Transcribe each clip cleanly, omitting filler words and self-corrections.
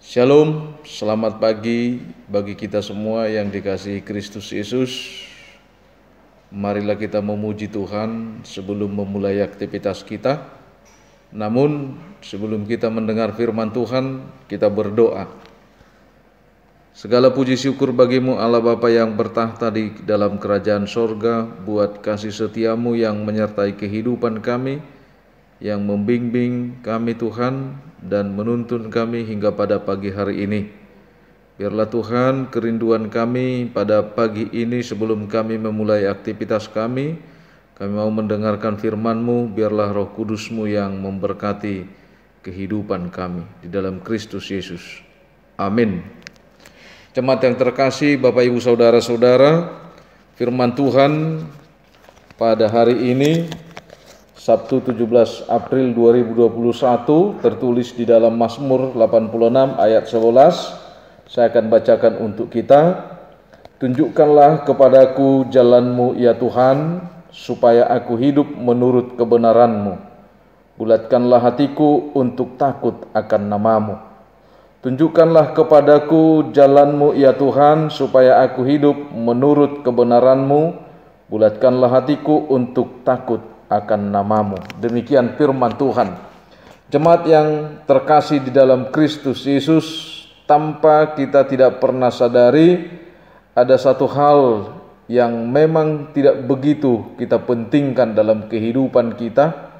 Shalom, selamat pagi bagi kita semua yang dikasihi Kristus Yesus. Marilah kita memuji Tuhan sebelum memulai aktivitas kita. Namun sebelum kita mendengar firman Tuhan, kita berdoa. Segala puji syukur bagimu Allah Bapa yang bertahta di dalam kerajaan sorga, buat kasih setiamu yang menyertai kehidupan kami, yang membimbing kami Tuhan dan menuntun kami hingga pada pagi hari ini. Biarlah Tuhan kerinduan kami pada pagi ini sebelum kami memulai aktivitas kami mau mendengarkan firman-Mu. Biarlah Roh Kudus-Mu yang memberkati kehidupan kami di dalam Kristus Yesus. Amin. Jemaat yang terkasih, Bapak Ibu Saudara-saudara, firman Tuhan pada hari ini Sabtu 17 April 2021 tertulis di dalam Mazmur 86 ayat 11. Saya akan bacakan untuk kita. Tunjukkanlah kepadaku jalan-Mu ya Tuhan, supaya aku hidup menurut kebenaran-Mu. Bulatkanlah hatiku untuk takut akan nama-Mu. Tunjukkanlah kepadaku jalan-Mu ya Tuhan, supaya aku hidup menurut kebenaran-Mu. Bulatkanlah hatiku untuk takut akan nama-Mu. Demikian firman Tuhan. Jemaat yang terkasih di dalam Kristus Yesus, tanpa kita tidak pernah sadari, ada satu hal yang memang tidak begitu kita pentingkan dalam kehidupan kita.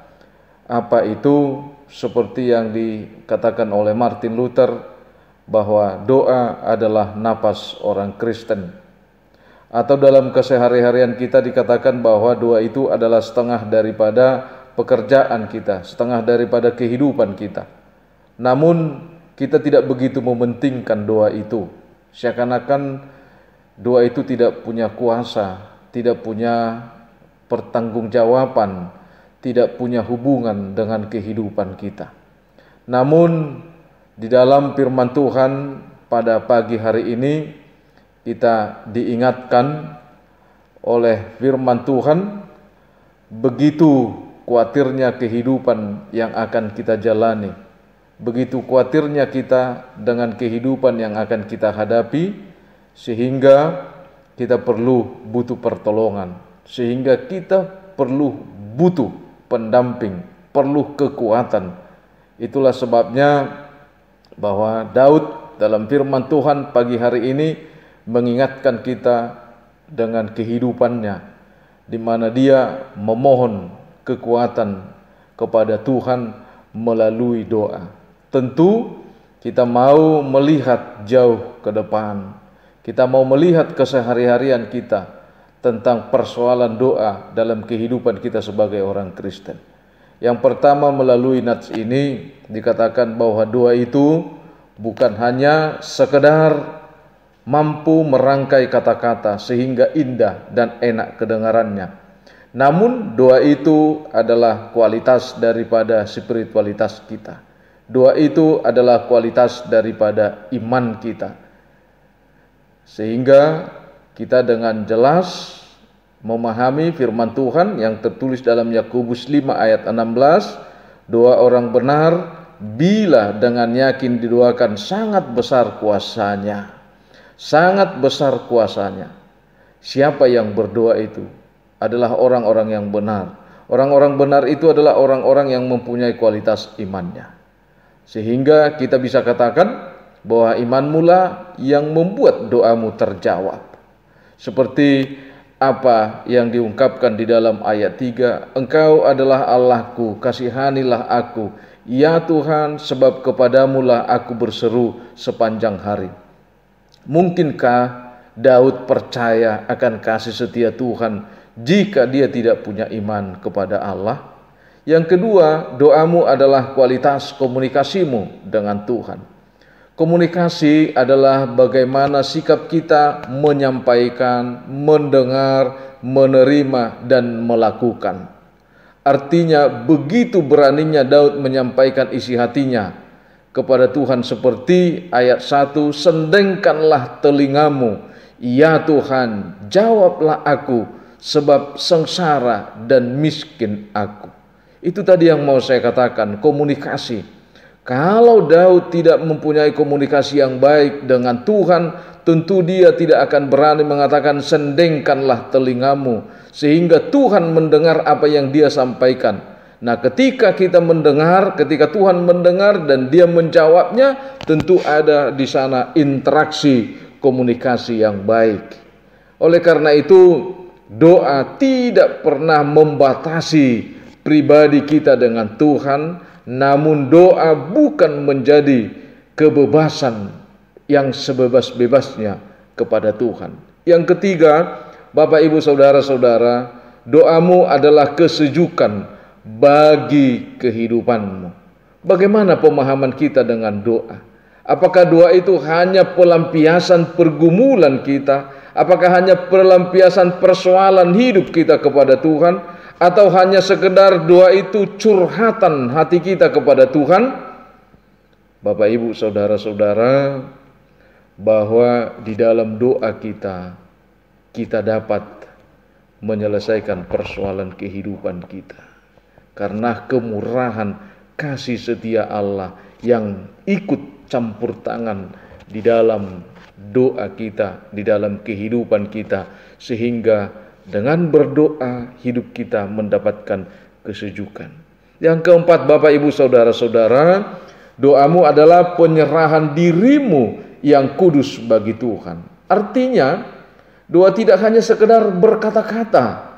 Apa itu? Seperti yang dikatakan oleh Martin Luther, bahwa doa adalah napas orang Kristen. Atau dalam kesehari-harian kita dikatakan bahwa doa itu adalah setengah daripada pekerjaan kita, setengah daripada kehidupan kita. Namun kita tidak begitu mementingkan doa itu. Seakan-akan doa itu tidak punya kuasa, tidak punya pertanggungjawaban, tidak punya hubungan dengan kehidupan kita. Namun di dalam firman Tuhan pada pagi hari ini kita diingatkan oleh firman Tuhan, begitu khawatirnya kehidupan yang akan kita jalani, begitu khawatirnya kita dengan kehidupan yang akan kita hadapi, sehingga kita butuh pertolongan, sehingga kita butuh pendamping, perlu kekuatan. Itulah sebabnya bahwa Daud dalam firman Tuhan pagi hari ini mengingatkan kita dengan kehidupannya, di mana dia memohon kekuatan kepada Tuhan melalui doa. Tentu kita mau melihat jauh ke depan, kita mau melihat kesehari-harian kita tentang persoalan doa dalam kehidupan kita sebagai orang Kristen. Yang pertama, melalui nats ini dikatakan bahwa doa itu bukan hanya sekedar mampu merangkai kata-kata sehingga indah dan enak kedengarannya. Namun doa itu adalah kualitas daripada spiritualitas kita. Doa itu adalah kualitas daripada iman kita. Sehingga kita dengan jelas memahami firman Tuhan yang tertulis dalam Yakobus 5 ayat 16, doa orang benar bila dengan yakin didoakan sangat besar kuasanya. Sangat besar kuasanya. Siapa yang berdoa itu adalah orang-orang yang benar. Orang-orang benar itu adalah orang-orang yang mempunyai kualitas imannya. Sehingga kita bisa katakan bahwa imanmu lah yang membuat doamu terjawab. Seperti apa yang diungkapkan di dalam ayat 3, Engkau adalah Allahku, kasihanilah aku. Ya Tuhan, sebab kepadamulah aku berseru sepanjang hari. Mungkinkah Daud percaya akan kasih setia Tuhan jika dia tidak punya iman kepada Allah? Yang kedua, doamu adalah kualitas komunikasimu dengan Tuhan. Komunikasi adalah bagaimana sikap kita menyampaikan, mendengar, menerima, dan melakukan. Artinya begitu beraninya Daud menyampaikan isi hatinya kepada Tuhan seperti ayat 1, sendengkanlah telingamu, ya Tuhan, jawablah aku, sebab sengsara dan miskin aku. Itu tadi yang mau saya katakan, komunikasi. Kalau Daud tidak mempunyai komunikasi yang baik dengan Tuhan, tentu dia tidak akan berani mengatakan, "Sendengkanlah telingamu," sehingga Tuhan mendengar apa yang dia sampaikan. Nah, ketika kita mendengar, ketika Tuhan mendengar dan dia menjawabnya, tentu ada di sana interaksi komunikasi yang baik. Oleh karena itu, doa tidak pernah membatasi pribadi kita dengan Tuhan, namun doa bukan menjadi kebebasan yang sebebas-bebasnya kepada Tuhan. Yang ketiga, Bapak Ibu Saudara-saudara, doamu adalah kesejukan bagi kehidupanmu. Bagaimana pemahaman kita dengan doa? Apakah doa itu hanya pelampiasan pergumulan kita? Apakah hanya pelampiasan persoalan hidup kita kepada Tuhan? Atau hanya sekedar doa itu curhatan hati kita kepada Tuhan? Bapak Ibu Saudara-saudara, bahwa di dalam doa kita dapat menyelesaikan persoalan kehidupan kita. Karena kemurahan kasih setia Allah yang ikut campur tangan di dalam doa kita, di dalam kehidupan kita, sehingga dengan berdoa hidup kita mendapatkan kesejukan. Yang keempat, Bapak Ibu Saudara-saudara, doamu adalah penyerahan dirimu yang kudus bagi Tuhan. Artinya, doa tidak hanya sekedar berkata-kata,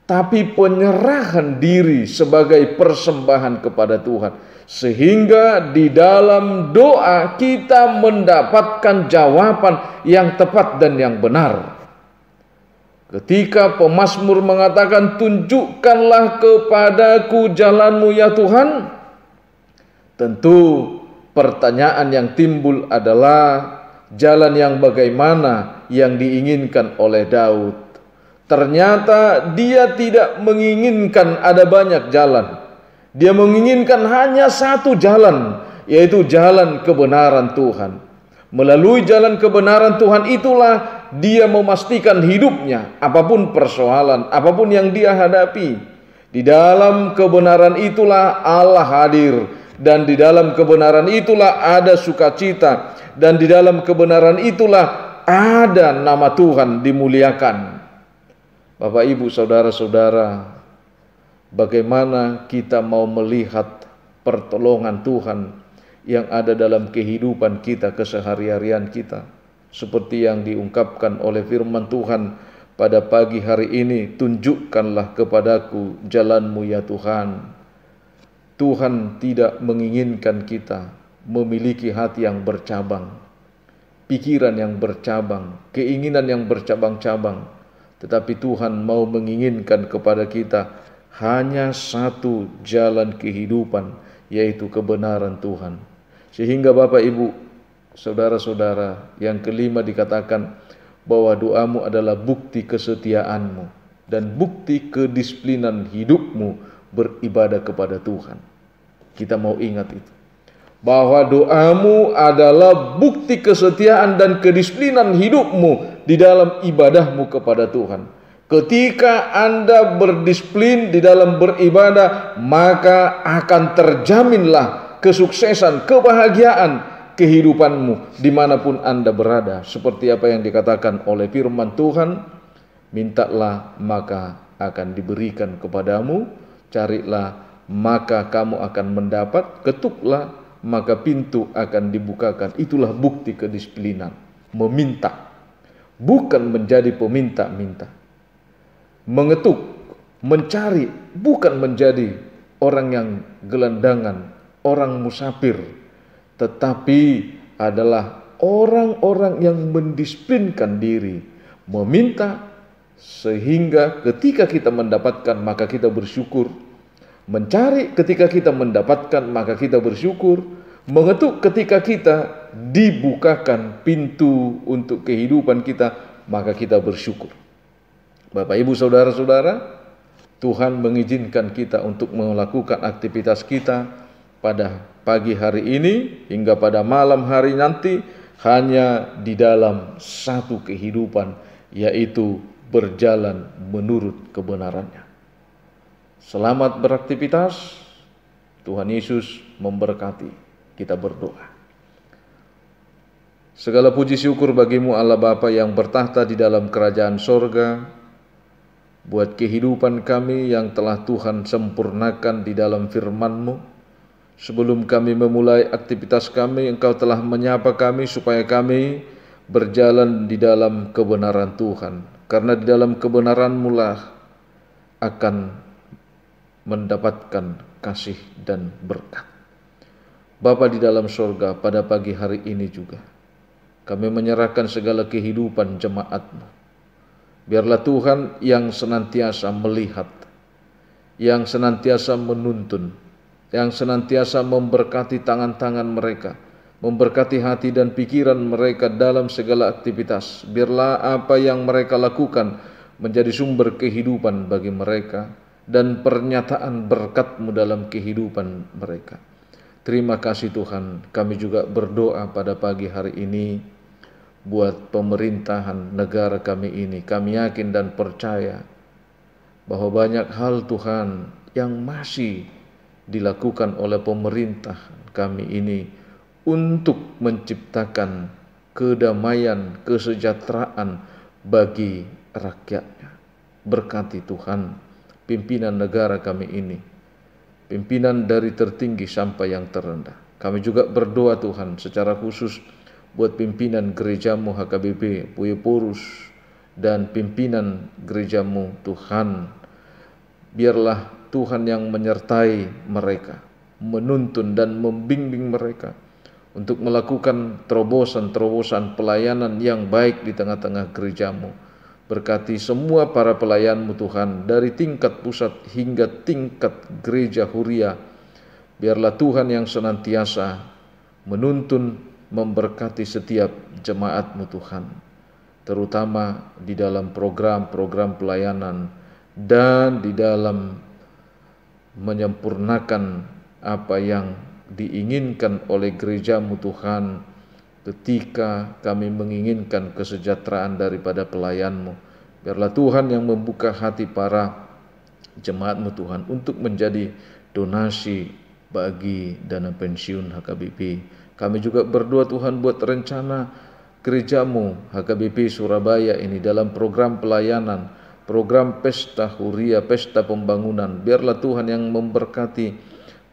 tapi penyerahan diri sebagai persembahan kepada Tuhan. Sehingga di dalam doa kita mendapatkan jawaban yang tepat dan yang benar. Ketika pemazmur mengatakan, "Tunjukkanlah kepadaku jalanmu ya Tuhan," tentu pertanyaan yang timbul adalah jalan yang bagaimana yang diinginkan oleh Daud. Ternyata dia tidak menginginkan ada banyak jalan. Dia menginginkan hanya satu jalan, yaitu jalan kebenaran Tuhan. Melalui jalan kebenaran Tuhan itulah dia memastikan hidupnya, apapun persoalan, apapun yang dia hadapi. Di dalam kebenaran itulah Allah hadir, dan di dalam kebenaran itulah ada sukacita, dan di dalam kebenaran itulah ada nama Tuhan dimuliakan. Bapak Ibu Saudara-saudara, bagaimana kita mau melihat pertolongan Tuhan yang ada dalam kehidupan kita, keseharian kita, seperti yang diungkapkan oleh firman Tuhan pada pagi hari ini, "Tunjukkanlah kepadaku jalanmu ya Tuhan." Tuhan tidak menginginkan kita memiliki hati yang bercabang, pikiran yang bercabang, keinginan yang bercabang-cabang. Tetapi Tuhan mau menginginkan kepada kita hanya satu jalan kehidupan, yaitu kebenaran Tuhan. Sehingga Bapak Ibu Saudara-saudara, yang kelima dikatakan bahwa doamu adalah bukti kesetiaanmu dan bukti kedisiplinan hidupmu beribadah kepada Tuhan. Kita mau ingat itu, bahwa doamu adalah bukti kesetiaan dan kedisiplinan hidupmu di dalam ibadahmu kepada Tuhan. Ketika Anda berdisiplin di dalam beribadah, maka akan terjaminlah kesuksesan, kebahagiaan kehidupanmu dimanapun Anda berada. Seperti apa yang dikatakan oleh firman Tuhan, "Mintalah maka akan diberikan kepadamu, carilah maka kamu akan mendapat, ketuklah maka pintu akan dibukakan." Itulah bukti kedisiplinan, meminta, bukan menjadi peminta-minta. Mengetuk, mencari, bukan menjadi orang yang gelandangan, orang musafir, tetapi adalah orang-orang yang mendisiplinkan diri, meminta, sehingga ketika kita mendapatkan maka kita bersyukur, mencari ketika kita mendapatkan maka kita bersyukur, mengetuk ketika kita dibukakan pintu untuk kehidupan kita maka kita bersyukur. Bapak Ibu Saudara-saudara, Tuhan mengizinkan kita untuk melakukan aktivitas kita pada pagi hari ini hingga pada malam hari nanti hanya di dalam satu kehidupan, yaitu berjalan menurut kebenarannya. Selamat beraktivitas, Tuhan Yesus memberkati. kita berdoa. Segala puji syukur bagimu Allah Bapa yang bertahta di dalam kerajaan sorga, buat kehidupan kami yang telah Tuhan sempurnakan di dalam firman-Mu. Sebelum kami memulai aktivitas kami, Engkau telah menyapa kami supaya kami berjalan di dalam kebenaran Tuhan. Karena di dalam kebenaran-Mu lah akan mendapatkan kasih dan berkat. Bapa di dalam sorga, pada pagi hari ini juga kami menyerahkan segala kehidupan jemaat-Mu. Biarlah Tuhan yang senantiasa melihat, yang senantiasa menuntun, yang senantiasa memberkati tangan-tangan mereka, memberkati hati dan pikiran mereka dalam segala aktivitas. Biarlah apa yang mereka lakukan menjadi sumber kehidupan bagi mereka dan pernyataan berkat-Mu dalam kehidupan mereka. Terima kasih Tuhan, kami juga berdoa pada pagi hari ini buat pemerintahan negara kami ini. Kami yakin dan percaya bahwa banyak hal Tuhan yang masih dilakukan oleh pemerintah kami ini untuk menciptakan kedamaian, kesejahteraan bagi rakyatnya. Berkati Tuhan pimpinan negara kami ini, pimpinan dari tertinggi sampai yang terendah. Kami juga berdoa Tuhan secara khusus buat pimpinan gereja-Mu HKBP, Puyo Porus, dan pimpinan gereja-Mu Tuhan. Biarlah Tuhan yang menyertai mereka, menuntun dan membimbing mereka untuk melakukan terobosan-terobosan pelayanan yang baik di tengah-tengah gereja-Mu. Berkati semua para pelayan-Mu Tuhan, dari tingkat pusat hingga tingkat gereja Huria. Biarlah Tuhan yang senantiasa menuntun, memberkati setiap jemaat-Mu Tuhan, terutama di dalam program-program pelayanan dan di dalam menyempurnakan apa yang diinginkan oleh gereja-Mu Tuhan ketika kami menginginkan kesejahteraan daripada pelayan-Mu. Biarlah Tuhan yang membuka hati para jemaat-Mu Tuhan untuk menjadi donasi bagi dana pensiun HKBP. Kami juga berdoa Tuhan buat rencana gereja-Mu HKBP Surabaya ini dalam program pelayanan, program pesta Huria, pesta pembangunan. Biarlah Tuhan yang memberkati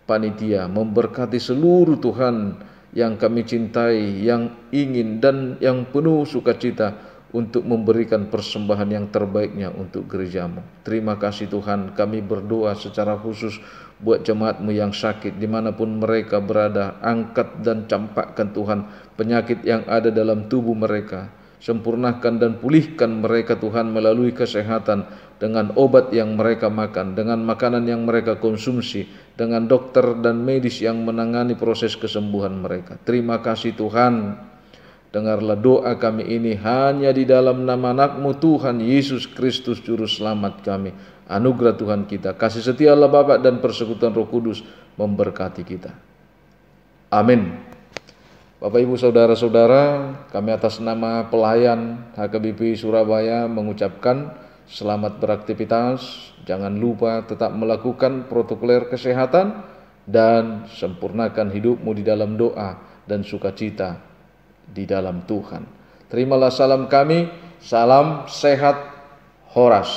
panitia, memberkati seluruh Tuhan yang kami cintai, yang ingin dan yang penuh sukacita untuk memberikan persembahan yang terbaiknya untuk gereja-Mu. Terima kasih Tuhan, kami berdoa secara khusus buat jemaat-Mu yang sakit dimanapun mereka berada. Angkat dan campakkan Tuhan penyakit yang ada dalam tubuh mereka. Sempurnakan dan pulihkan mereka Tuhan melalui kesehatan, dengan obat yang mereka makan, dengan makanan yang mereka konsumsi, dengan dokter dan medis yang menangani proses kesembuhan mereka. Terima kasih Tuhan, dengarlah doa kami ini hanya di dalam nama anak-Mu Tuhan Yesus Kristus Juru Selamat kami. Anugerah Tuhan kita, kasih setia Allah Bapa dan persekutuan Roh Kudus memberkati kita. Amin. Bapak Ibu Saudara-saudara, kami atas nama pelayan HKBP Surabaya mengucapkan selamat beraktivitas. Jangan lupa tetap melakukan protokoler kesehatan dan sempurnakan hidupmu di dalam doa dan sukacita di dalam Tuhan. Terimalah salam kami, salam sehat Horas.